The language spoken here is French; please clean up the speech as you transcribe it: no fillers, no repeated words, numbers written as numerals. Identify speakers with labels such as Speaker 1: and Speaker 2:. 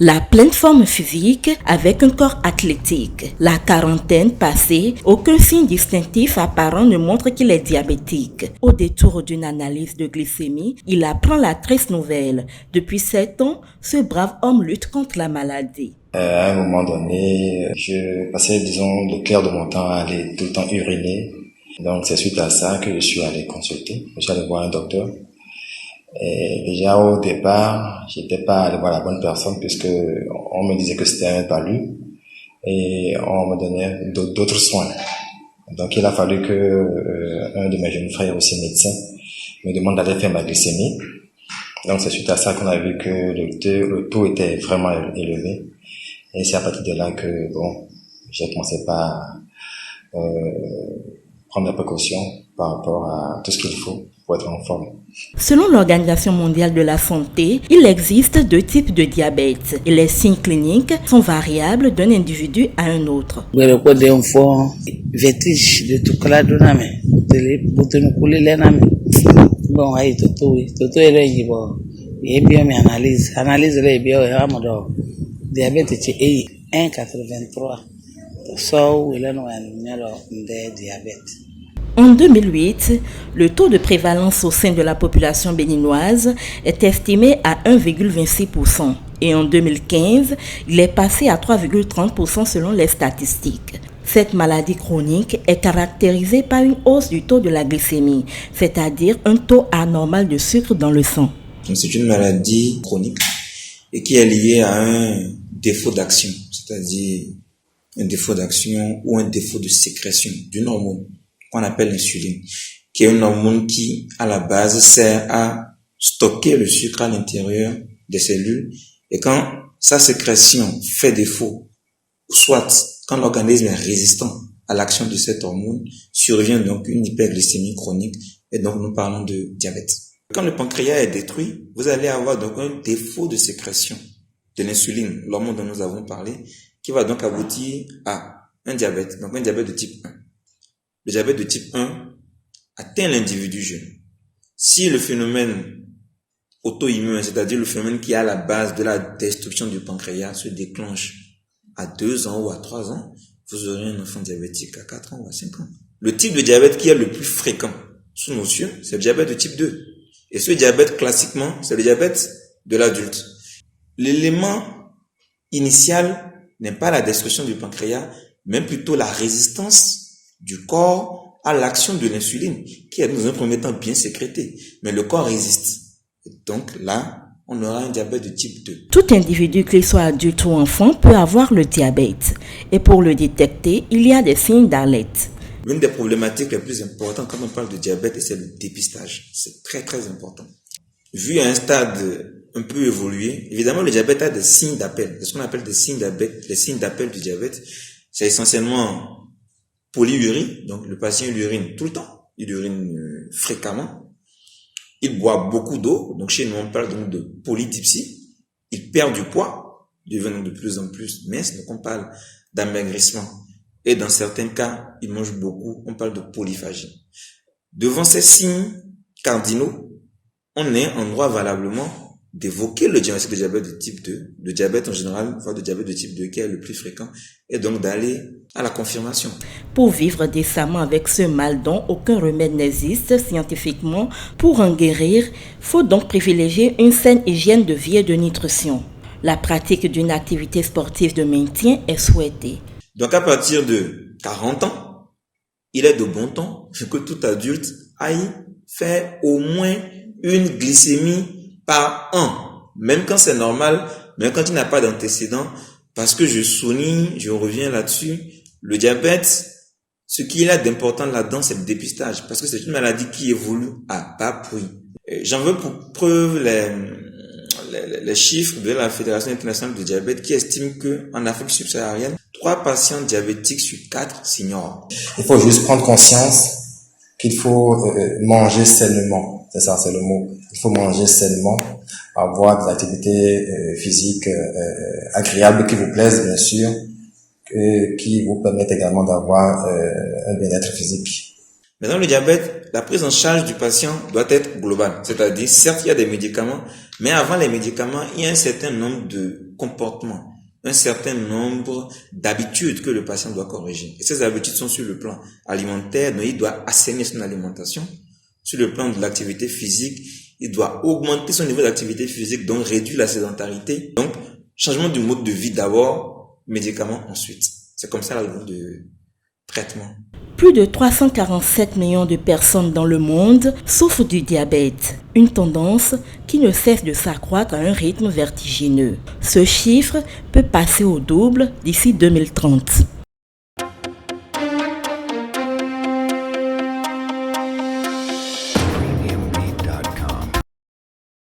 Speaker 1: La pleine forme physique avec un corps athlétique. La quarantaine passée, aucun signe distinctif apparent ne montre qu'il est diabétique. Au détour d'une analyse de glycémie, il apprend la triste nouvelle. Depuis 7 ans, ce brave homme lutte contre la maladie.
Speaker 2: À un moment donné, je passais, le clair de mon temps à aller tout le temps uriner. Donc c'est suite à ça que je suis allé consulter. Je suis allé voir un docteur. Et déjà au départ, j'étais pas allé voir la bonne personne puisque on me disait que c'était un palu et on me donnait d'autres soins. Donc il a fallu que un de mes jeunes frères aussi médecin me demande d'aller faire ma glycémie. Donc c'est suite à ça qu'on a vu que le taux était vraiment élevé. Et c'est à partir de là que j'ai commencé par prendre des précautions par rapport à tout ce qu'il faut pour être en forme.
Speaker 1: Selon l'Organisation mondiale de la santé, il existe 2 types de diabète et les signes cliniques sont variables d'un individu à un autre.
Speaker 3: Vertige de tout cela bon ay toto est bon et bien mais analyse les bien amado diabète est 1,83 so il a no de diabète.
Speaker 1: En 2008, le taux de prévalence au sein de la population béninoise est estimé à 1,26% et en 2015, il est passé à 3,30% selon les statistiques. Cette maladie chronique est caractérisée par une hausse du taux de la glycémie, c'est-à-dire un taux anormal de sucre dans le sang.
Speaker 4: C'est une maladie chronique et qui est liée à un défaut d'action, c'est-à-dire un défaut d'action ou un défaut de sécrétion d'une hormone qu'on appelle l'insuline, qui est une hormone qui, à la base, sert à stocker le sucre à l'intérieur des cellules. Et quand sa sécrétion fait défaut, soit quand l'organisme est résistant à l'action de cette hormone, survient donc une hyperglycémie chronique et donc nous parlons de diabète. Quand le pancréas est détruit, vous allez avoir donc un défaut de sécrétion de l'insuline, l'hormone dont nous avons parlé, qui va donc aboutir à un diabète, donc un diabète de type 1. Le diabète de type 1 atteint l'individu jeune. Si le phénomène auto-immune, c'est-à-dire le phénomène qui est à la base de la destruction du pancréas, se déclenche à 2 ans ou à 3 ans, vous aurez un enfant diabétique à 4 ans ou à 5 ans. Le type de diabète qui est le plus fréquent sous nos cieux, c'est le diabète de type 2. Et ce diabète, classiquement, c'est le diabète de l'adulte. L'élément initial n'est pas la destruction du pancréas, mais plutôt la résistance du corps à l'action de l'insuline, qui est dans un premier temps bien sécrétée. Mais le corps résiste. Et donc là, on aura un diabète de type 2.
Speaker 1: Tout individu, qu'il soit adulte ou enfant, peut avoir le diabète. Et pour le détecter, il y a des signes d'alerte.
Speaker 4: L'une des problématiques les plus importantes quand on parle de diabète, c'est le dépistage. C'est très très important. Vu à un stade un peu évolué, évidemment le diabète a des signes d'appel. C'est ce qu'on appelle des signes d'appel. Les signes d'appel du diabète, c'est essentiellement polyurie, donc le patient il urine tout le temps, il urine fréquemment, il boit beaucoup d'eau, donc chez nous on parle donc de polydipsie, il perd du poids, devenant de plus en plus mince, donc on parle d'amaigrissement, et dans certains cas, il mange beaucoup, on parle de polyphagie. Devant ces signes cardinaux, on est en droit valablement d'évoquer le diagnostic de diabète de type 2, le diabète en général, voire le diabète de type 2 qui est le plus fréquent, et donc d'aller à la confirmation.
Speaker 1: Pour vivre décemment avec ce mal dont aucun remède n'existe scientifiquement pour en guérir, faut donc privilégier une saine hygiène de vie et de nutrition. La pratique d'une activité sportive de maintien est souhaitée.
Speaker 4: Donc à partir de 40 ans, il est de bon ton que tout adulte aille faire au moins une glycémie par an, même quand c'est normal, même quand il n'a pas d'antécédent, parce que je reviens là-dessus, le diabète, ce qu'il y a d'important là-dedans, c'est le dépistage, parce que c'est une maladie qui évolue à bas bruit. J'en veux pour preuve les chiffres de la Fédération internationale du diabète qui estime que en Afrique subsaharienne, 3 patients diabétiques sur 4 s'ignorent.
Speaker 2: Il faut juste prendre conscience qu'il faut manger sainement. C'est ça, c'est le mot. Il faut manger sainement, avoir des activités physiques agréables qui vous plaisent, bien sûr, qui vous permettent également d'avoir un bien-être physique.
Speaker 4: Mais dans le diabète, la prise en charge du patient doit être globale. C'est-à-dire, certes, il y a des médicaments, mais avant les médicaments, il y a un certain nombre de comportements, un certain nombre d'habitudes que le patient doit corriger. Et ces habitudes sont sur le plan alimentaire, donc il doit assainir son alimentation. Sur le plan de l'activité physique, il doit augmenter son niveau d'activité physique, donc réduire la sédentarité. Donc, changement du mode de vie d'abord, médicaments ensuite. C'est comme ça le de traitement.
Speaker 1: Plus de 347 millions de personnes dans le monde souffrent du diabète, une tendance qui ne cesse de s'accroître à un rythme vertigineux. Ce chiffre peut passer au double d'ici 2030.